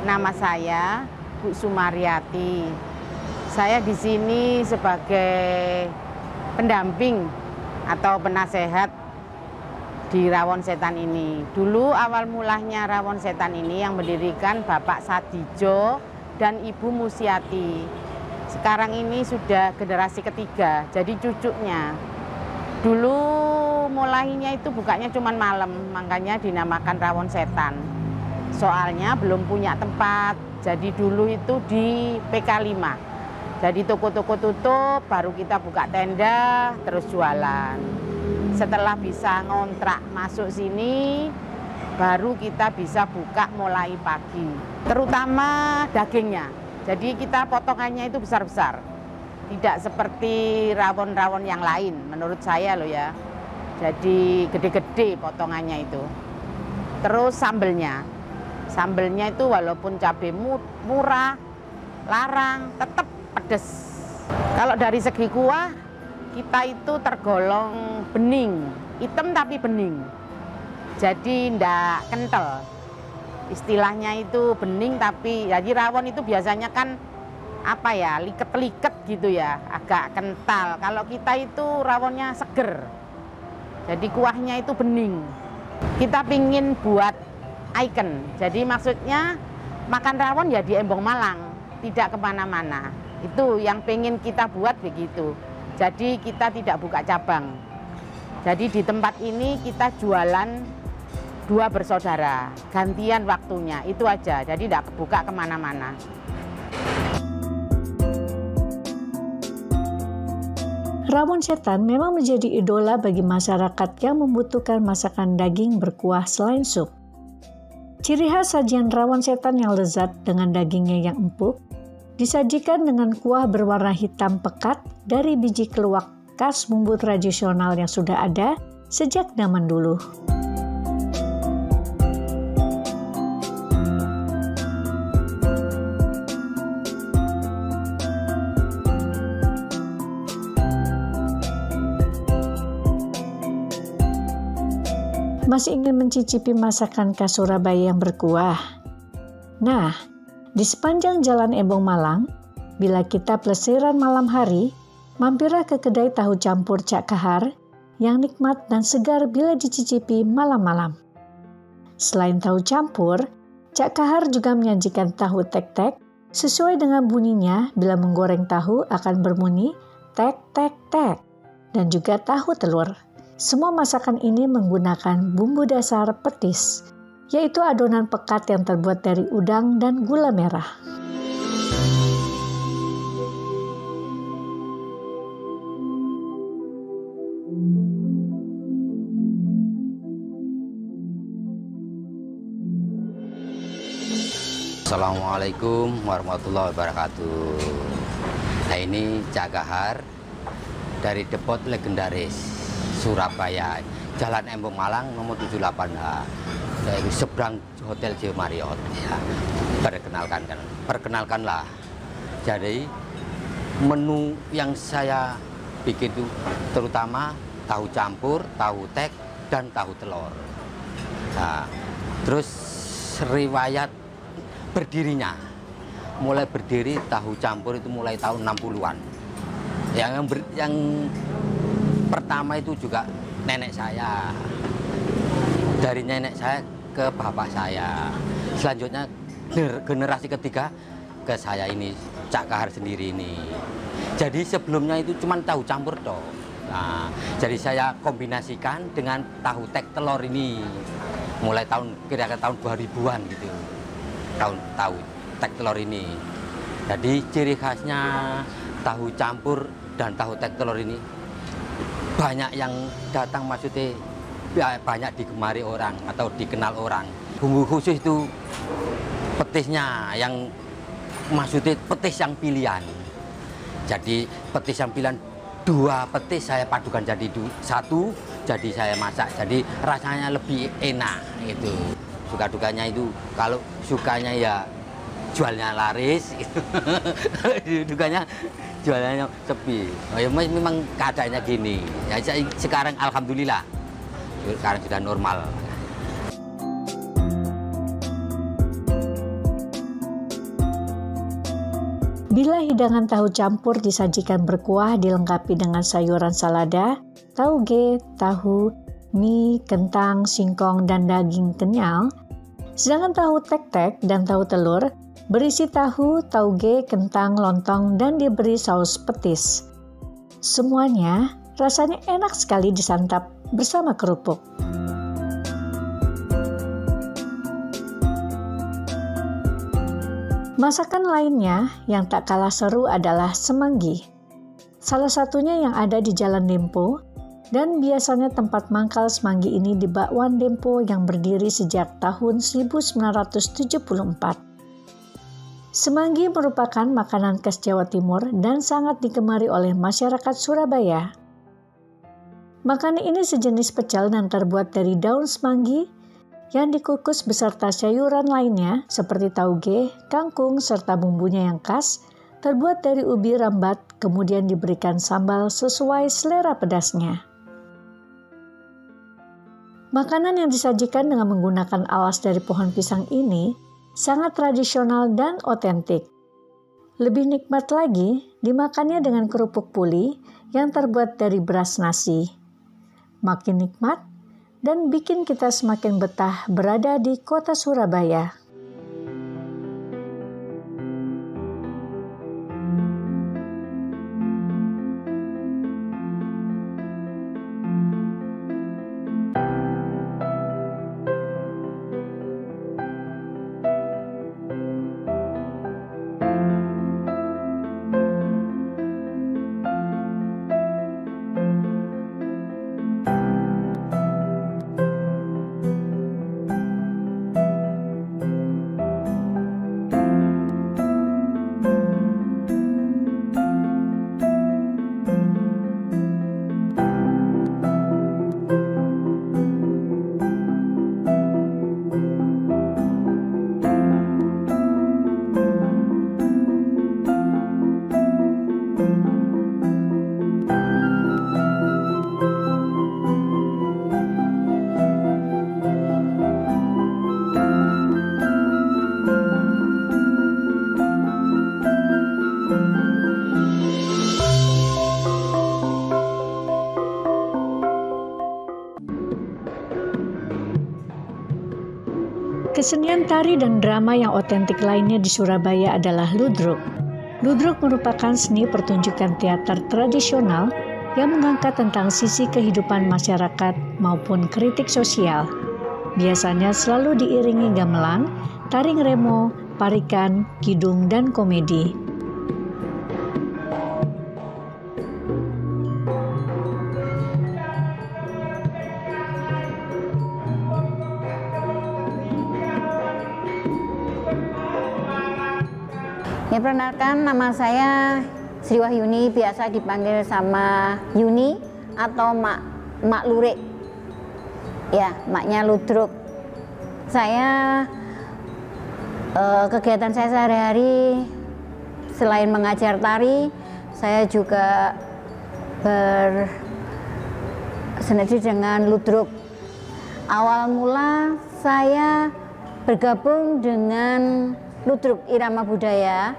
Nama saya Bu Sumaryati. Saya di sini sebagai pendamping atau penasehat di Rawon Setan ini. Dulu awal mulanya Rawon Setan ini yang mendirikan Bapak Sadijo dan Ibu Musyati. Sekarang ini sudah generasi ketiga, jadi cucunya. Dulu mulainya itu bukanya cuma malam, makanya dinamakan Rawon Setan. Soalnya belum punya tempat, jadi dulu itu di PK5. Jadi toko-toko tutup, baru kita buka tenda, terus jualan. Setelah bisa ngontrak masuk sini, baru kita bisa buka mulai pagi. Terutama dagingnya, jadi kita potongannya itu besar-besar. Tidak seperti rawon-rawon yang lain, menurut saya loh ya. Jadi gede-gede potongannya itu. Terus sambelnya itu walaupun cabai murah, larang, tetap pedes. Kalau dari segi kuah, kita itu tergolong bening, hitam tapi bening. Jadi ndak kental. Istilahnya itu bening tapi jadi rawon itu biasanya kan apa ya, liket-liket gitu ya, agak kental. Kalau kita itu rawonnya seger, jadi kuahnya itu bening. Kita pingin buat icon, jadi maksudnya makan rawon ya di Embong Malang, tidak kemana-mana. Itu yang pengen kita buat begitu. Jadi kita tidak buka cabang. Jadi di tempat ini kita jualan 2 bersaudara, gantian waktunya, itu aja. Jadi tidak buka kemana-mana. Rawon Setan memang menjadi idola bagi masyarakat yang membutuhkan masakan daging berkuah selain sup. Ciri khas sajian rawon setan yang lezat dengan dagingnya yang empuk, disajikan dengan kuah berwarna hitam pekat dari biji keluak khas bumbu tradisional yang sudah ada sejak zaman dulu. Masih ingin mencicipi masakan khas Surabaya yang berkuah? Nah, di sepanjang Jalan Embong Malang, bila kita plesiran malam hari, mampirlah ke kedai tahu campur Cak Kahar yang nikmat dan segar bila dicicipi malam-malam. Selain tahu campur, Cak Kahar juga menyajikan tahu tek-tek sesuai dengan bunyinya. Bila menggoreng tahu akan berbunyi tek-tek-tek, dan juga tahu telur. Semua masakan ini menggunakan bumbu dasar petis, yaitu adonan pekat yang terbuat dari udang dan gula merah. Assalamualaikum warahmatullahi wabarakatuh. Nah, ini Cak Kahar dari depot legendaris Surabaya, Jalan Embong Malang nomor 78H, dari seberang Hotel J Marriott. Ya, perkenalkanlah. Jadi menu yang saya bikin itu terutama tahu campur, tahu tek, dan tahu telur. Nah, terus riwayat berdirinya, mulai berdiri tahu campur itu mulai tahun 60-an. Yang pertama itu juga nenek saya, dari nenek saya ke bapak saya, selanjutnya generasi ketiga ke saya ini, Cak Kahar sendiri ini. Jadi sebelumnya itu cuma tahu campur toh. Nah, jadi saya kombinasikan dengan tahu tek telur ini, mulai kira-kira tahun 2000-an gitu, tahu tek telur ini. Jadi ciri khasnya tahu campur dan tahu tek telur ini banyak yang datang, maksudnya banyak digemari orang atau dikenal orang. Bumbu khusus itu petisnya yang maksudnya petis yang pilihan. Jadi petis yang pilihan 2 petis saya padukan jadi 1, jadi saya masak. Jadi rasanya lebih enak itu. Suka dukanya itu kalau sukanya ya jualnya laris, dukanya jualannya sepi. Ya, memang keadaannya gini. Ya, sekarang alhamdulillah, sekarang sudah normal. Bila hidangan tahu campur disajikan berkuah dilengkapi dengan sayuran salada, tauge, tahu, mie, kentang, singkong, dan daging kenyal, sedangkan tahu tek-tek dan tahu telur berisi tahu, tauge, kentang, lontong, dan diberi saus petis. Semuanya rasanya enak sekali disantap bersama kerupuk. Masakan lainnya yang tak kalah seru adalah semanggi. Salah satunya yang ada di Jalan Dempo, dan biasanya tempat mangkal semanggi ini di Bakwan Dempo yang berdiri sejak tahun 1974. Semanggi merupakan makanan khas Jawa Timur dan sangat digemari oleh masyarakat Surabaya. Makanan ini sejenis pecel dan terbuat dari daun semanggi yang dikukus beserta sayuran lainnya seperti tauge, kangkung, serta bumbunya yang khas, terbuat dari ubi rambat, kemudian diberikan sambal sesuai selera pedasnya. Makanan yang disajikan dengan menggunakan alas dari pohon pisang ini sangat tradisional dan otentik. Lebih nikmat lagi dimakannya dengan kerupuk puli yang terbuat dari beras nasi. Makin nikmat dan bikin kita semakin betah berada di kota Surabaya. Kesenian tari dan drama yang otentik lainnya di Surabaya adalah ludruk. Ludruk merupakan seni pertunjukan teater tradisional yang mengangkat tentang sisi kehidupan masyarakat maupun kritik sosial. Biasanya selalu diiringi gamelan, tari ngremo, parikan, kidung, dan komedi. Ya, perkenalkan, nama saya Sri Wahyuni, biasa dipanggil sama Yuni atau Mak Lurik. Ya, maknya ludruk. Saya kegiatan saya sehari-hari selain mengajar tari, saya juga bersinergi dengan ludruk. Awal mula saya bergabung dengan ludruk irama budaya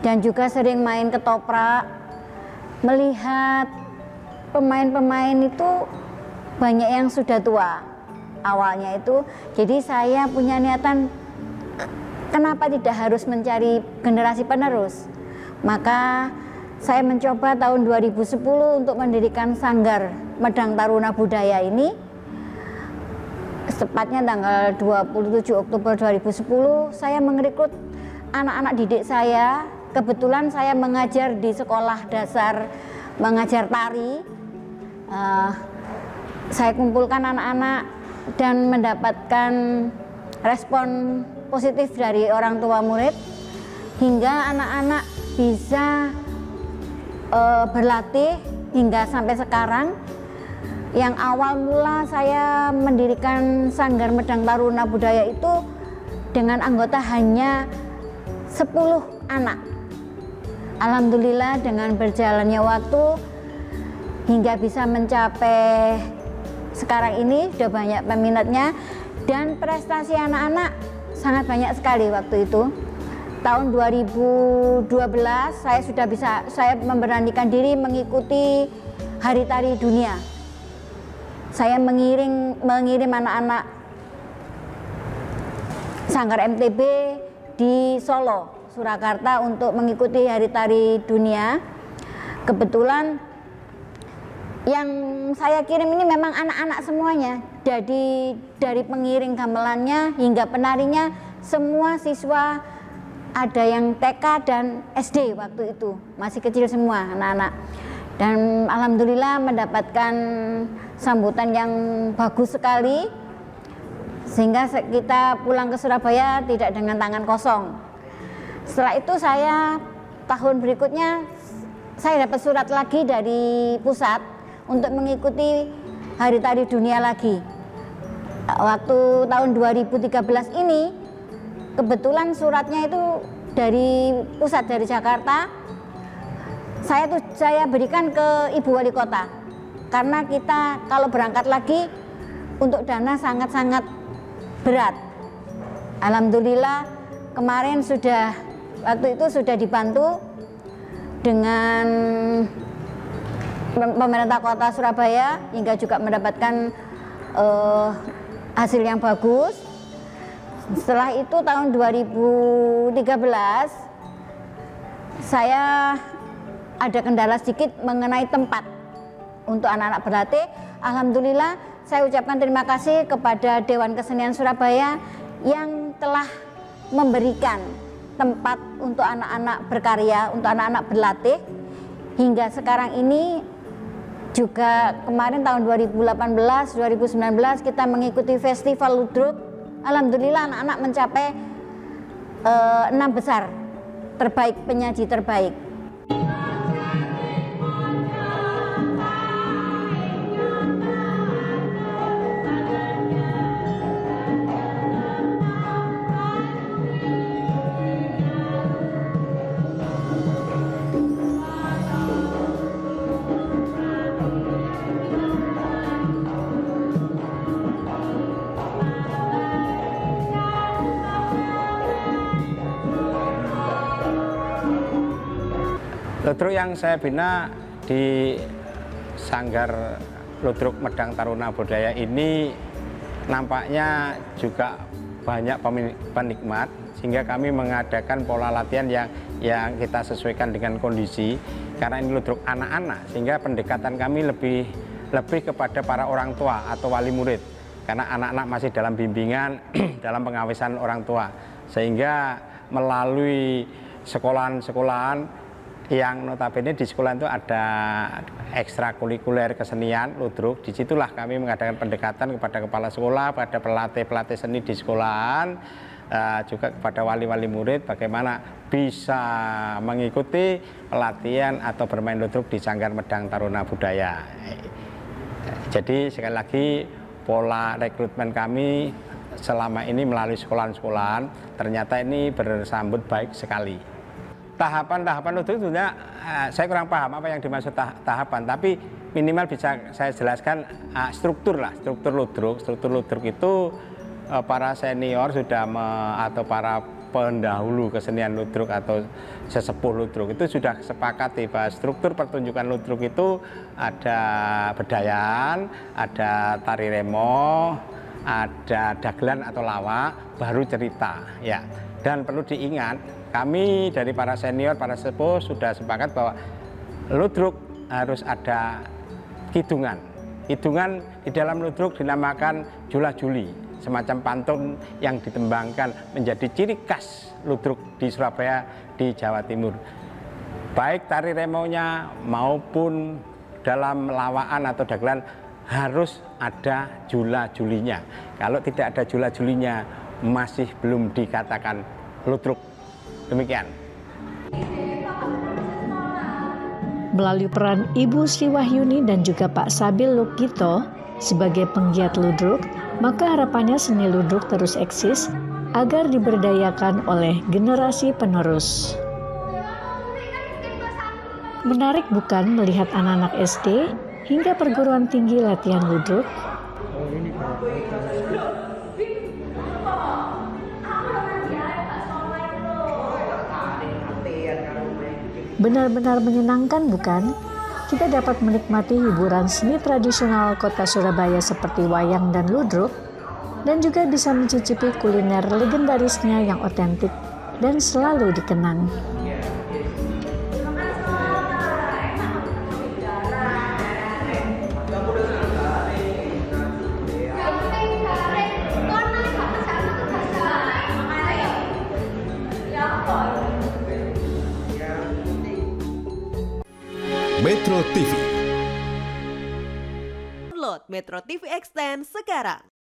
dan juga sering main ketoprak, melihat pemain-pemain itu banyak yang sudah tua awalnya itu. Jadi saya punya niatan, kenapa tidak harus mencari generasi penerus. Maka saya mencoba tahun 2010 untuk mendirikan Sanggar Medang Taruna Budaya ini. Tepatnya tanggal 27 Oktober 2010 saya merekrut anak-anak didik saya. Kebetulan saya mengajar di sekolah dasar mengajar tari. Saya kumpulkan anak-anak dan mendapatkan respon positif dari orang tua murid hingga anak-anak bisa berlatih hingga sampai sekarang. Yang awal mula saya mendirikan Sanggar Medang Taruna Budaya itu dengan anggota hanya 10 anak. Alhamdulillah dengan berjalannya waktu hingga bisa mencapai sekarang ini sudah banyak peminatnya dan prestasi anak-anak sangat banyak sekali waktu itu. tahun 2012 saya memberanikan diri mengikuti Hari Tari Dunia. Saya mengirim anak-anak Sanggar MTB di Solo, Surakarta untuk mengikuti Hari Tari Dunia. Kebetulan yang saya kirim ini memang anak-anak semuanya. Jadi dari pengiring gamelannya hingga penarinya semua siswa, ada yang TK dan SD waktu itu, masih kecil semua anak-anak. Dan alhamdulillah mendapatkan sambutan yang bagus sekali, sehingga kita pulang ke Surabaya tidak dengan tangan kosong. Setelah itu tahun berikutnya saya dapat surat lagi dari pusat untuk mengikuti Hari Tari Dunia lagi. Waktu tahun 2013 ini kebetulan suratnya itu dari pusat, dari Jakarta. Saya berikan ke Ibu Wali Kota, karena kita kalau berangkat lagi untuk dana sangat-sangat berat. Alhamdulillah kemarin waktu itu sudah dibantu dengan pemerintah Kota Surabaya hingga juga mendapatkan hasil yang bagus. Setelah itu tahun 2013 saya ada kendala sedikit mengenai tempat untuk anak-anak berlatih. Alhamdulillah saya ucapkan terima kasih kepada Dewan Kesenian Surabaya yang telah memberikan tempat untuk anak-anak berkarya, untuk anak-anak berlatih. Hingga sekarang ini juga kemarin tahun 2018, 2019 kita mengikuti Festival Ludruk. Alhamdulillah anak-anak mencapai 6 besar terbaik, penyaji terbaik. Ludruk yang saya bina di Sanggar Ludruk Medang Taruna Budaya ini nampaknya juga banyak penikmat, sehingga kami mengadakan pola latihan yang kita sesuaikan dengan kondisi. Karena ini ludruk anak-anak, sehingga pendekatan kami lebih kepada para orang tua atau wali murid, karena anak-anak masih dalam bimbingan dalam pengawasan orang tua, sehingga melalui sekolahan-sekolahan yang notabene di sekolah itu ada ekstrakurikuler kesenian ludruk. Disitulah kami mengadakan pendekatan kepada kepala sekolah, pada pelatih-pelatih seni di sekolahan, juga kepada wali-wali murid bagaimana bisa mengikuti pelatihan atau bermain ludruk di Sanggar Medang Taruna Budaya. Jadi sekali lagi pola rekrutmen kami selama ini melalui sekolahan-sekolahan ternyata ini bersambut baik sekali. Tahapan-tahapan ludruk itu saya kurang paham apa yang dimaksud tahapan, tapi minimal bisa saya jelaskan struktur ludruk. Struktur ludruk itu para senior sudah atau para pendahulu kesenian ludruk atau sesepuh ludruk itu sudah sepakati bahwa struktur pertunjukan ludruk itu ada bedayan, ada tari remo, ada dagelan atau lawak, baru cerita ya. Dan perlu diingat, kami dari para senior, para sepuh sudah sepakat bahwa ludruk harus ada kidungan. Kidungan di dalam ludruk dinamakan jula juli, semacam pantun yang ditembangkan menjadi ciri khas ludruk di Surabaya, di Jawa Timur. Baik tari remonya maupun dalam lawaan atau dagelan harus ada jula julinya. Kalau tidak ada jula julinya, masih belum dikatakan ludruk. Demikian. Melalui peran Ibu Sri Wahyuni dan juga Pak Sabil Lukito sebagai penggiat ludruk, maka harapannya seni ludruk terus eksis agar diberdayakan oleh generasi penerus. Menarik bukan melihat anak-anak SD hingga perguruan tinggi latihan ludruk? Benar-benar menyenangkan, bukan? Kita dapat menikmati hiburan seni tradisional kota Surabaya seperti wayang dan ludruk, dan juga bisa mencicipi kuliner legendarisnya yang otentik dan selalu dikenang. Metro TV. Download Metro TV Extend sekarang.